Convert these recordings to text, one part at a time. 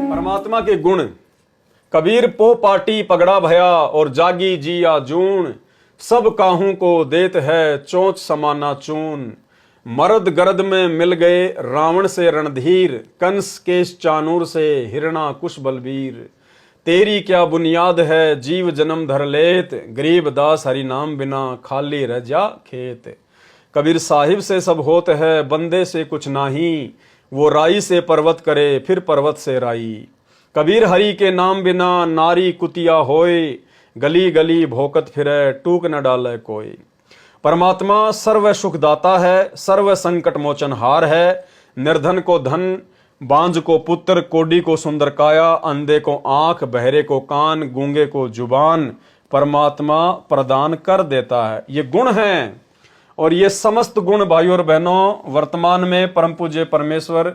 परमात्मा के गुण। कबीर पो पाटी पगड़ा भया और जागी जिया जून, सब काहू को देत है चोंच समाना चून। मर्द गरद में मिल गए रावण से रणधीर, कंस केश चानूर से हिरणा कुश बलबीर। तेरी क्या बुनियाद है जीव जन्म धर लेत, गरीब दास हरि नाम बिना खाली रह जा खेत। कबीर साहिब से सब होत है बंदे से कुछ नाही, वो राई से पर्वत करे फिर पर्वत से राई। कबीर हरि के नाम बिना नारी कुतिया होए, गली गली भोकत फिरे टूक न डाले कोई। परमात्मा सर्व सुखदाता है, सर्व संकट मोचन हार है। निर्धन को धन, बांझ को पुत्र, कोडी को सुंदर काया, अंधे को आंख, बहरे को कान, गूंगे को जुबान परमात्मा प्रदान कर देता है। ये गुण हैं और ये समस्त गुण भाइयों और बहनों वर्तमान में परम पूज्य परमेश्वर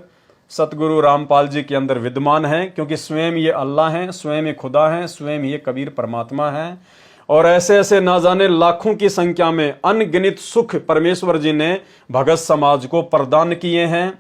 सतगुरु रामपाल जी के अंदर विद्यमान है, क्योंकि स्वयं ये अल्लाह हैं, स्वयं ये खुदा हैं, स्वयं ये कबीर परमात्मा हैं। और ऐसे ऐसे ना जाने लाखों की संख्या में अनगिनत सुख परमेश्वर जी ने भगत समाज को प्रदान किए हैं।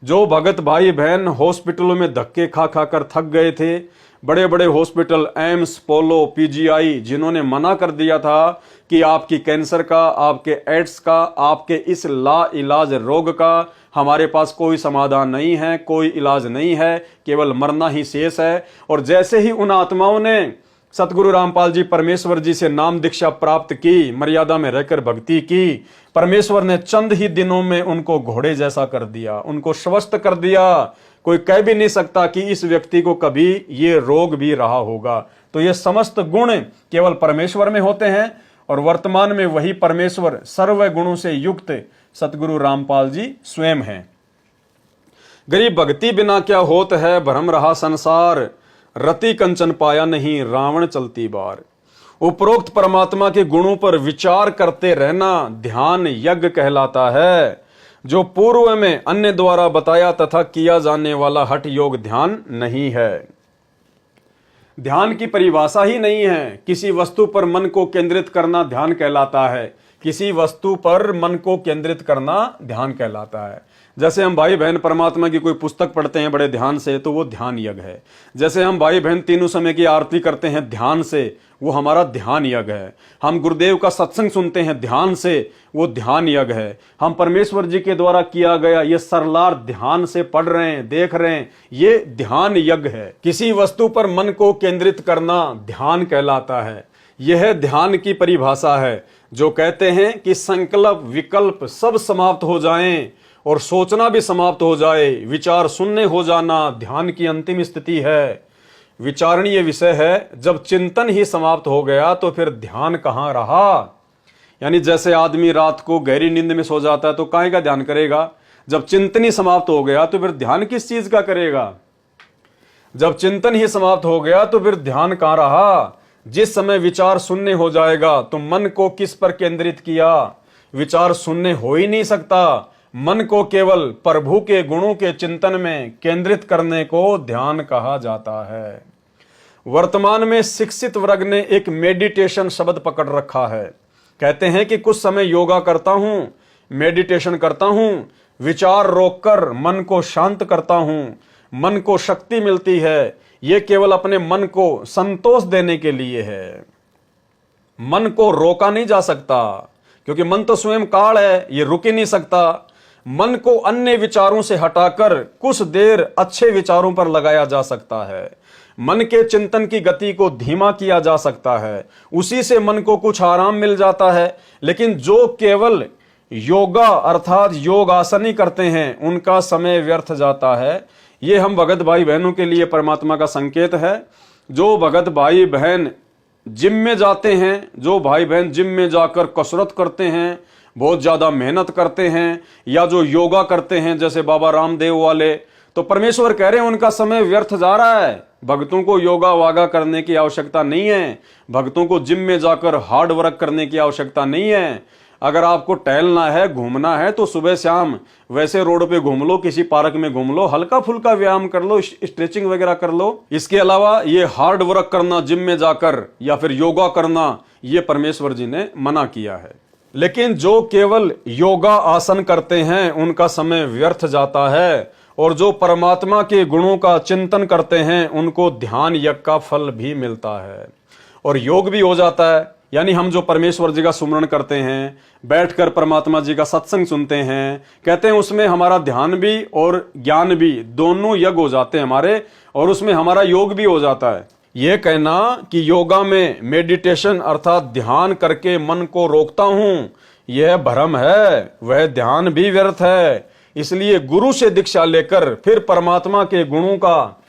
जो भगत भाई बहन हॉस्पिटलों में धक्के खा खा कर थक गए थे, बड़े बड़े हॉस्पिटल एम्स, पोलो, पीजीआई, जिन्होंने मना कर दिया था कि आपकी कैंसर का, आपके एड्स का, आपके इस ला इलाज रोग का हमारे पास कोई समाधान नहीं है, कोई इलाज नहीं है, केवल मरना ही शेष है। और जैसे ही उन आत्माओं ने सतगुरु रामपाल जी परमेश्वर जी से नाम दीक्षा प्राप्त की, मर्यादा में रहकर भक्ति की, परमेश्वर ने चंद ही दिनों में उनको घोड़े जैसा कर दिया, उनको स्वस्थ कर दिया। कोई कह भी नहीं सकता कि इस व्यक्ति को कभी ये रोग भी रहा होगा। तो ये समस्त गुण केवल परमेश्वर में होते हैं और वर्तमान में वही परमेश्वर सर्व गुणों से युक्त सतगुरु रामपाल जी स्वयं हैं। गरीब भक्ति बिना क्या होत है, भ्रम रहा संसार, रति कंचन पाया नहीं रावण चलती बार। उपरोक्त परमात्मा के गुणों पर विचार करते रहना ध्यान यज्ञ कहलाता है, जो पूर्व में अन्य द्वारा बताया तथा किया जाने वाला हठ योग ध्यान नहीं है। ध्यान की परिभाषा ही नहीं है। किसी वस्तु पर मन को केंद्रित करना ध्यान कहलाता है, किसी वस्तु पर मन को केंद्रित करना ध्यान कहलाता है। जैसे हम भाई बहन परमात्मा की कोई पुस्तक पढ़ते हैं बड़े ध्यान से, तो वो ध्यान यज्ञ है। जैसे हम भाई बहन तीनों समय की आरती करते हैं ध्यान से, वो हमारा ध्यान यज्ञ है। हम गुरुदेव का सत्संग सुनते हैं ध्यान से, वो ध्यान यज्ञ है। हम परमेश्वर जी के द्वारा किया गया ये सरलार ध्यान से पढ़ रहे हैं, देख रहे हैं, ये ध्यान यज्ञ है। किसी वस्तु पर मन को केंद्रित करना ध्यान कहलाता है। यह ध्यान की परिभाषा है जो कहते हैं कि संकल्प विकल्प सब समाप्त हो जाएं और सोचना भी समाप्त हो जाए, विचार शून्य हो जाना ध्यान की अंतिम स्थिति है। विचारणीय विषय है। जब चिंतन ही समाप्त हो गया तो फिर ध्यान कहाँ रहा। यानी जैसे आदमी रात को गहरी नींद में सो जाता है तो काहे का ध्यान करेगा। जब चिंतन ही समाप्त हो गया तो फिर ध्यान किस चीज का करेगा। जब चिंतन ही समाप्त हो गया तो फिर ध्यान कहाँ रहा। जिस समय विचार शून्य हो जाएगा तो मन को किस पर केंद्रित किया। विचार शून्य हो ही नहीं सकता। मन को केवल प्रभु के गुणों के चिंतन में केंद्रित करने को ध्यान कहा जाता है। वर्तमान में शिक्षित वर्ग ने एक मेडिटेशन शब्द पकड़ रखा है। कहते हैं कि कुछ समय योगा करता हूं, मेडिटेशन करता हूं, विचार रोककर मन को शांत करता हूं, मन को शक्ति मिलती है। यह केवल अपने मन को संतोष देने के लिए है। मन को रोका नहीं जा सकता, क्योंकि मन तो स्वयं काल है, ये रुक ही नहीं सकता। मन को अन्य विचारों से हटाकर कुछ देर अच्छे विचारों पर लगाया जा सकता है। मन के चिंतन की गति को धीमा किया जा सकता है, उसी से मन को कुछ आराम मिल जाता है। लेकिन जो केवल योगा अर्थात योग आसन ही करते हैं, उनका समय व्यर्थ जाता है। ये हम भगत भाई बहनों के लिए परमात्मा का संकेत है। जो भगत भाई बहन जिम में जाते हैं, जो भाई बहन जिम में जाकर कसरत करते हैं, बहुत ज्यादा मेहनत करते हैं, या जो योगा करते हैं जैसे बाबा रामदेव वाले, तो परमेश्वर कह रहे हैं उनका समय व्यर्थ जा रहा है। भक्तों को योगा वागा करने की आवश्यकता नहीं है। भक्तों को जिम में जाकर हार्ड वर्क करने की आवश्यकता नहीं है। अगर आपको टहलना है, घूमना है, तो सुबह शाम वैसे रोड पे घूम लो, किसी पार्क में घूम लो, हल्का फुल्का व्यायाम कर लो, स्ट्रेचिंग वगैरह कर लो। इसके अलावा ये हार्ड वर्क करना जिम में जाकर या फिर योगा करना, ये परमेश्वर जी ने मना किया है। लेकिन जो केवल योगा आसन करते हैं उनका समय व्यर्थ जाता है, और जो परमात्मा के गुणों का चिंतन करते हैं उनको ध्यान यज्ञ का फल भी मिलता है और योग भी हो जाता है। यानी हम जो परमेश्वर जी का सुमरण करते हैं, बैठकर परमात्मा जी का सत्संग सुनते हैं, कहते हैं उसमें हमारा ध्यान भी और ज्ञान भी दोनों यज्ञ हो जाते हैं हमारे, और उसमें हमारा योग भी हो जाता है। यह कहना कि योगा में मेडिटेशन अर्थात ध्यान करके मन को रोकता हूं, यह भ्रम है, वह ध्यान भी व्यर्थ है। इसलिए गुरु से दीक्षा लेकर फिर परमात्मा के गुणों का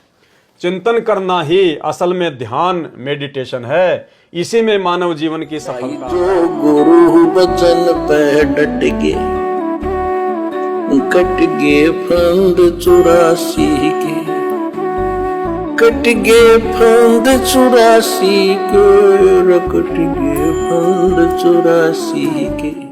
चिंतन करना ही असल में ध्यान मेडिटेशन है। इसी में मानव जीवन की सफलता। जो गुरु बचन पे डट गए, कट गए फंद 84 के, कट गए फंद 84 के, कट गए फंद 84 के।